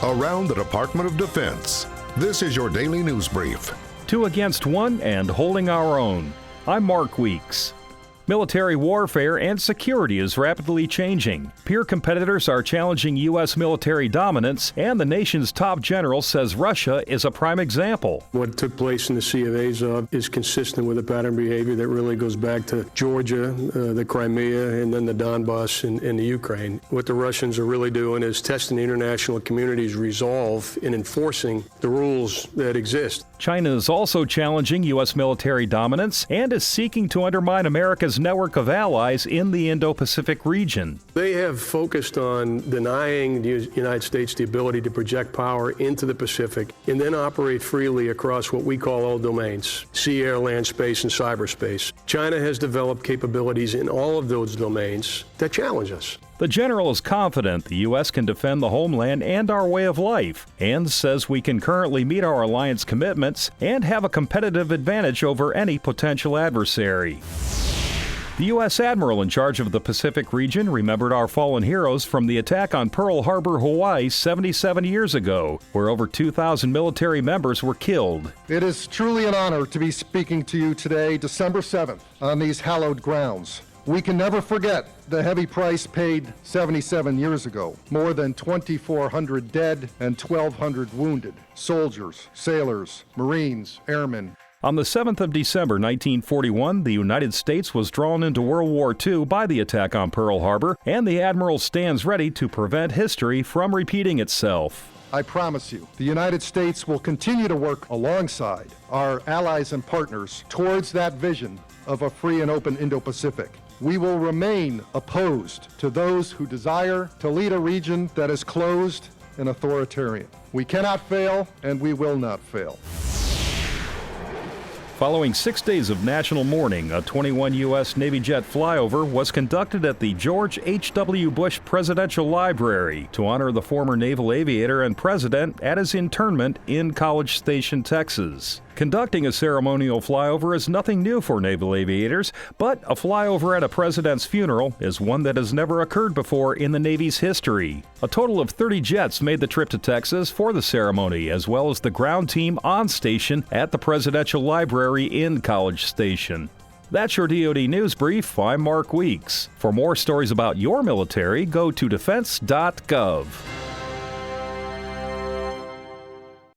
around the Department of Defense. This is your daily news brief. 2 against 1 and holding our own. I'm Mark Weeks. Military warfare and security is rapidly changing. Peer competitors are challenging U.S. military dominance, and the nation's top general says Russia is a prime example. What took place in the Sea of Azov is consistent with a pattern behavior that really goes back to Georgia, the Crimea, and then the Donbass and the Ukraine. What the Russians are really doing is testing the international community's resolve in enforcing the rules that exist. China is also challenging U.S. military dominance and is seeking to undermine America's network of allies in the Indo-Pacific region. They have focused on denying the United States the ability to project power into the Pacific and then operate freely across what we call all domains: sea, air, land, space, and cyberspace. China has developed capabilities in all of those domains that challenge us. The general is confident the U.S. can defend the homeland and our way of life, and says we can currently meet our alliance commitments and have a competitive advantage over any potential adversary. The U.S. Admiral in charge of the Pacific region remembered our fallen heroes from the attack on Pearl Harbor, Hawaii 77 years ago, where over 2,000 military members were killed. It is truly an honor to be speaking to you today, December 7th, on these hallowed grounds. We can never forget the heavy price paid 77 years ago. More than 2,400 dead and 1,200 wounded. Soldiers, sailors, Marines, airmen. On the 7th of December 1941, the United States was drawn into World War II by the attack on Pearl Harbor, and the Admiral stands ready to prevent history from repeating itself. I promise you, the United States will continue to work alongside our allies and partners towards that vision of a free and open Indo-Pacific. We will remain opposed to those who desire to lead a region that is closed and authoritarian. We cannot fail, and we will not fail. Following 6 days of national mourning, a 21 U.S. Navy jet flyover was conducted at the George H.W. Bush Presidential Library to honor the former naval aviator and president at his internment in College Station, Texas. Conducting a ceremonial flyover is nothing new for naval aviators, but a flyover at a president's funeral is one that has never occurred before in the Navy's history. A total of 30 jets made the trip to Texas for the ceremony, as well as the ground team on station at the Presidential Library in College Station. That's your DoD News Brief. I'm Mark Weeks. For more stories about your military, go to defense.gov.